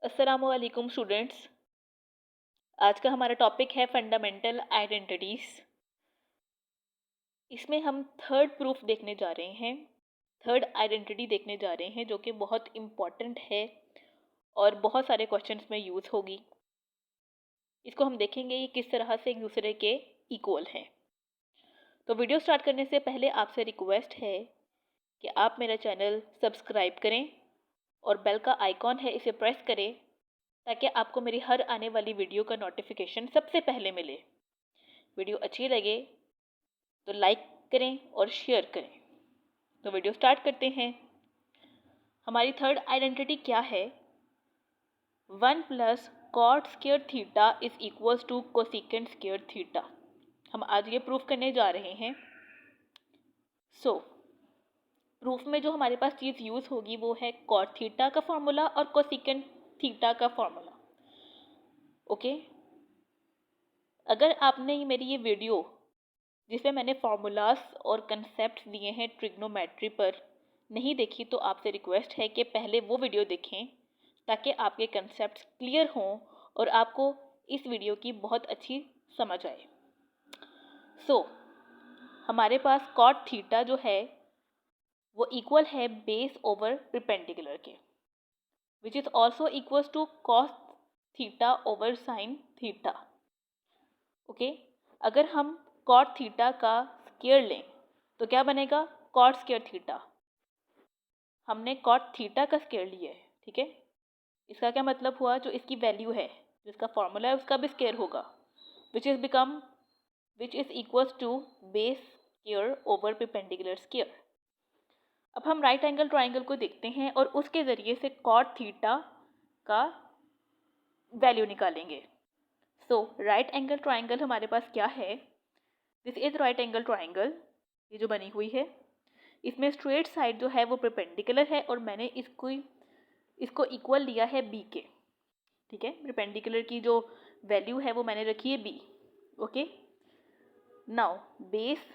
अस्सलामुअलैकुम स्टूडेंट्स। आज का हमारा टॉपिक है फंडामेंटल आइडेंटिटीज। इसमें हम थर्ड प्रूफ देखने जा रहे हैं, थर्ड आइडेंटिटी देखने जा रहे हैं जो कि बहुत इम्पॉर्टेंट है और बहुत सारे क्वेश्चंस में यूज़ होगी। इसको हम देखेंगे ये किस तरह से एक दूसरे के इक्वल हैं। तो वीडियो स्टार्ट करने से पहले आपसे रिक्वेस्ट है कि आप मेरा चैनल सब्सक्राइब करें और बेल का आइकॉन है इसे प्रेस करें ताकि आपको मेरी हर आने वाली वीडियो का नोटिफिकेशन सबसे पहले मिले। वीडियो अच्छी लगे तो लाइक करें और शेयर करें। तो वीडियो स्टार्ट करते हैं। हमारी थर्ड आइडेंटिटी क्या है? 1 plus cot square theta is equals to cosecant square theta. हम आज ये प्रूफ करने जा रहे हैं। प्रूफ में जो हमारे पास चीज़ यूज़ होगी वो है कॉट थीटा का फॉर्मूला और कोसेकेंट थीटा का फॉर्मूला। ओके, अगर आपने मेरी ये वीडियो जिसमें मैंने फार्मूलाज और कंसेप्ट दिए हैं ट्रिग्नोमेट्री पर नहीं देखी तो आपसे रिक्वेस्ट है कि पहले वो वीडियो देखें ताकि आपके कंसेप्ट क्लियर हों और आपको इस वीडियो की बहुत अच्छी समझ आए। हमारे पास कॉट थीटा जो है वो इक्वल है बेस ओवर परपेंडिकुलर के, which is also equals to cos theta over sine theta. Okay, अगर हम कॉट थीटा का स्क्वायर लें तो क्या बनेगा? Cot square theta. हमने कॉट थीटा का स्क्वायर लिया है, ठीक है। इसका क्या मतलब हुआ? जो इसकी वैल्यू है, जो इसका फॉर्मूला है उसका भी स्क्वायर होगा, which is equals to base square over perpendicular square. अब हम राइट एंगल ट्राइंगल को देखते हैं और उसके ज़रिए से कॉट थीटा का वैल्यू निकालेंगे। राइट एंगल ट्राइंगल हमारे पास क्या है? This is right angle triangle, ये जो बनी हुई है इसमें स्ट्रेट साइड जो है वो परपेंडिकुलर है और मैंने इसको इक्वल लिया है बी के, ठीक है। परपेंडिकुलर की जो वैल्यू है वो मैंने रखी है बी। ओके, नाउ बेस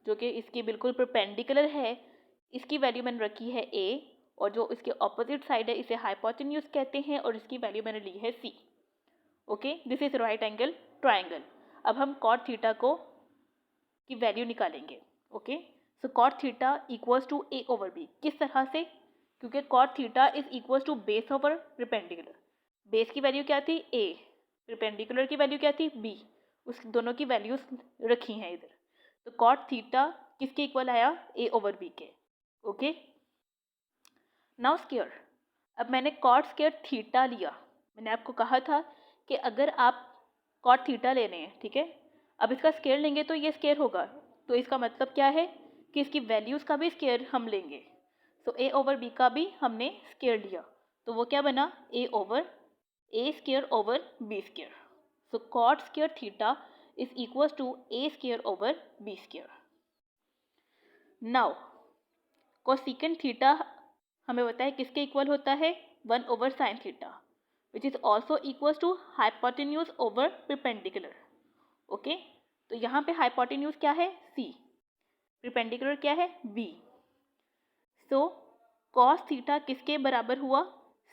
जो कि इसकी बिल्कुल परपेंडिकुलर है इसकी वैल्यू मैंने रखी है ए, और जो इसके ऑपोजिट साइड है इसे हाइपोटेन्यूज कहते हैं और इसकी वैल्यू मैंने ली है C. Okay, this is right angle triangle. अब हम कॉट थीटा की वैल्यू निकालेंगे। Okay, so cot theta equals to A over B. किस तरह से? क्योंकि cot theta is equals to base over perpendicular. Base की वैल्यू क्या थी? ए। परपेंडिकुलर की वैल्यू क्या थी? बी। उस दोनों की वैल्यूज रखी हैं इधर। तो कॉट थीटा किसके इक्वल आया? ए ओवर बी के। Okay, now square. अब मैंने कॉट स्क्वायर थीटा लिया। मैंने आपको कहा था कि अगर आप कॉट थीटा ले रहे हैं, ठीक है, अब इसका स्क्वायर लेंगे तो ये स्क्वायर होगा। तो इसका मतलब क्या है कि इसकी वैल्यूज़ का भी स्क्वायर हम लेंगे। ए ओवर बी का भी हमने स्क्वायर लिया तो वो क्या बना? A square over B square. So cot square theta is equal to A square over B square. Now cosecant theta हमें बताया किसके इक्वल होता है? 1 over sine theta, which is also equal to hypotenuse over perpendicular. Okay, तो यहाँ पे hypotenuse क्या है? सी। परपेंडिकुलर क्या है? बी। सो कॉस थीटा किसके बराबर हुआ?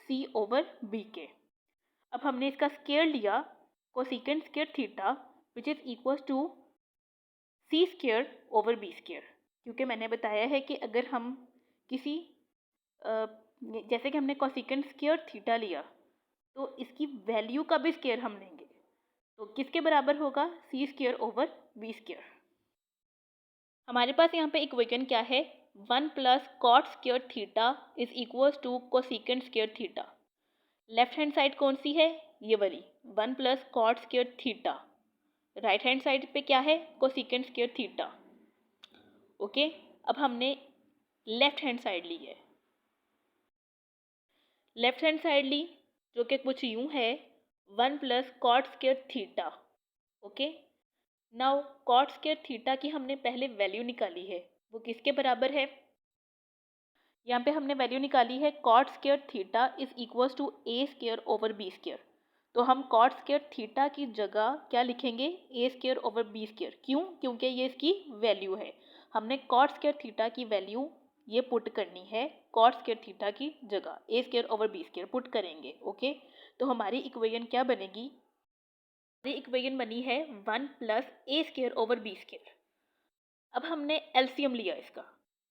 सी ओवर बी के। अब हमने इसका स्क्वायर लिया, cosecant square theta, which is equal to C square over B square. क्योंकि मैंने बताया है कि अगर हम किसी जैसे कि हमने कोसेकेंट स्क्वायर थीटा लिया तो इसकी वैल्यू का भी स्क्वायर हम लेंगे तो किसके बराबर होगा? C square over B square. हमारे पास यहाँ पे इक्वेशन क्या है? 1 plus cot square theta is equal to cosecant square theta. Left hand side कौन सी है? ये वाली 1 plus cot square theta. Right hand side पे क्या है? Cosecant square theta. ओके, अब हमने लेफ्ट हैंड साइड ली है। लेफ्ट हैंड साइड ली जो कि कुछ यूं है 1 plus cot square theta. Okay, now cot square theta की हमने पहले वैल्यू निकाली है, वो किसके बराबर है? यहाँ पे हमने वैल्यू निकाली है cot square theta is equals to A square over B square. तो हम कॉट स्क्वायर थीटा की जगह क्या लिखेंगे? A square over B square. क्यों? क्योंकि ये इसकी वैल्यू है। हमने कॉट स्क्वायर थीटा की वैल्यू ये पुट करनी है कॉट स्क्वायर थीटा की जगह A square over B square put करेंगे। ओके, तो हमारी इक्वेशन क्या बनेगी? हमारी इक्वेशन बनी है 1 plus A square over B square. अब हमने एलसीएम लिया, इसका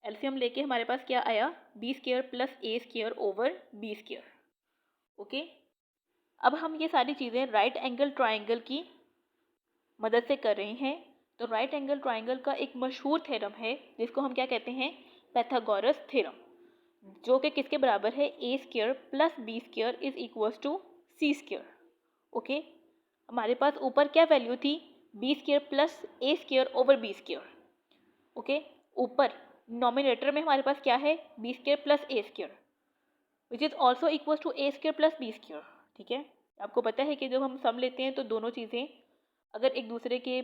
एलसीएम लेके हमारे पास क्या आया? B square plus A square over B square. Okay, अब हम ये सारी चीज़ें राइट एंगल ट्राइंगल की मदद से कर रहे हैं। तो राइट एंगल ट्राइंगल का एक मशहूर थ्योरम है जिसको हम क्या कहते हैं? पैथागोरस थ्योरम, जो कि किसके बराबर है? A square plus B square is equals to C square. Okay, हमारे पास ऊपर क्या वैल्यू थी? B square plus A square over B square. Okay, ऊपर नॉमिनेटर में हमारे पास क्या है? B square plus A square which is also equal to A square plus B square. ठीक है, आपको पता है कि जब हम सम लेते हैं तो दोनों चीज़ें अगर एक दूसरे के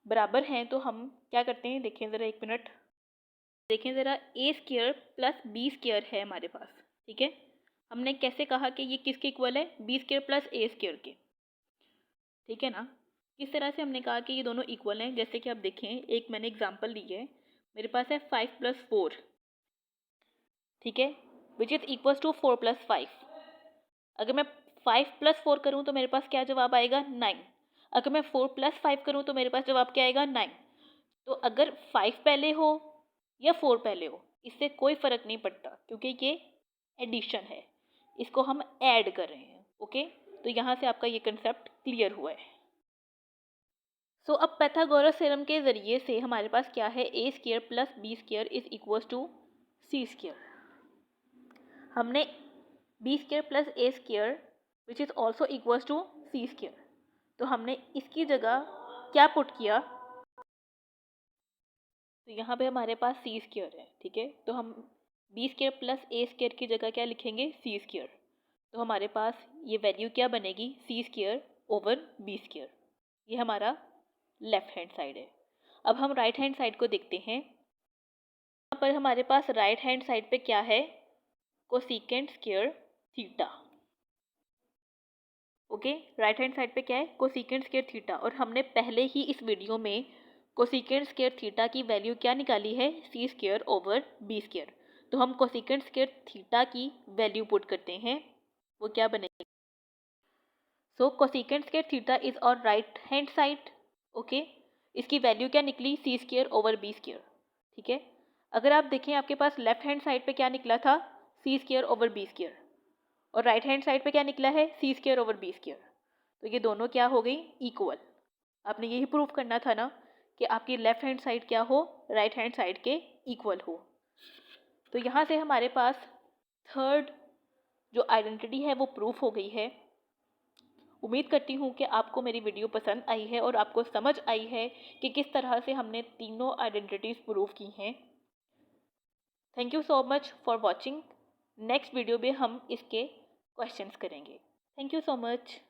बराबर हैं तो हम क्या करते हैं? देखें ज़रा, एक मिनट देखें ज़रा, ए स्क्वायर प्लस बी स्क्वायर है हमारे पास। ठीक है, हमने कैसे कहा कि ये किसके इक्वल है? B square plus A square के। ठीक है ना, किस तरह से हमने कहा कि ये दोनों इक्वल हैं? जैसे कि आप देखें, एक मैंने एग्जांपल ली है, मेरे पास है 5 प्लस 4, ठीक है, which is equals to 4 plus 5। अगर मैं 5 प्लस 4 करूँ तो मेरे पास क्या जवाब आएगा? 9। अगर मैं 4 प्लस 5 करूँ तो मेरे पास जवाब क्या आएगा? 9। तो अगर 5 पहले हो या 4 पहले हो, इससे कोई फ़र्क नहीं पड़ता, क्योंकि ये एडिशन है, इसको हम ऐड कर रहे हैं। ओके, तो यहाँ से आपका ये कंसेप्ट क्लियर हुआ है। सो अब पैथागोरस थ्योरम के ज़रिए से हमारे पास क्या है? A square plus B square is equals to C square. हमने B square plus A square which is also equals to C square, तो हमने इसकी जगह क्या पुट किया? तो यहाँ पे हमारे पास सी स्क्वायर है। ठीक है, तो हम B square plus A square की जगह क्या लिखेंगे? सी स्क्वायर। तो हमारे पास ये वैल्यू क्या बनेगी? सी स्क्वायर ओवर बी स्क्वायर। ये हमारा लेफ्ट हैंड साइड है। अब हम राइट हैंड साइड को देखते हैं। यहाँ पर हमारे पास राइट हैंड साइड पे क्या है? Cosecant square theta. Okay, right hand side पे क्या है? Cosecant square theta. और हमने पहले ही इस वीडियो में कोसेकेंट स्क्वायर थीटा की वैल्यू क्या निकाली है? सी स्क्वायर ओवर बी स्क्वायर। तो हम कोसेकेंट स्क्वायर थीटा की वैल्यू पुट करते हैं, वो क्या बनेगी? सो कोसेकेंट स्क्वायर थीटा इज और राइट हैंड साइड। ओके, इसकी वैल्यू क्या निकली? सी स्क्वायर ओवर बी स्क्वायर। ठीक है, अगर आप देखें आपके पास लेफ्ट हैंड साइड पे क्या निकला था? सी स्क्वायर ओवर बी स्क्वायर। और राइट हैंड साइड पे क्या निकला है? सी स्क्वायर ओवर बी स्क्वायर। तो ये दोनों क्या हो गई? इक्वल। आपने यही प्रूव करना था ना कि आपकी लेफ्ट हैंड साइड क्या हो? राइट हैंड साइड के इक्वल हो। तो यहाँ से हमारे पास थर्ड जो आइडेंटिटी है वो प्रूफ हो गई है। उम्मीद करती हूँ कि आपको मेरी वीडियो पसंद आई है और आपको समझ आई है कि किस तरह से हमने तीनों आइडेंटिटीज़ प्रूव की हैं। Thank you so much for watching. Next video में हम इसके क्वेश्चंस करेंगे। Thank you so much.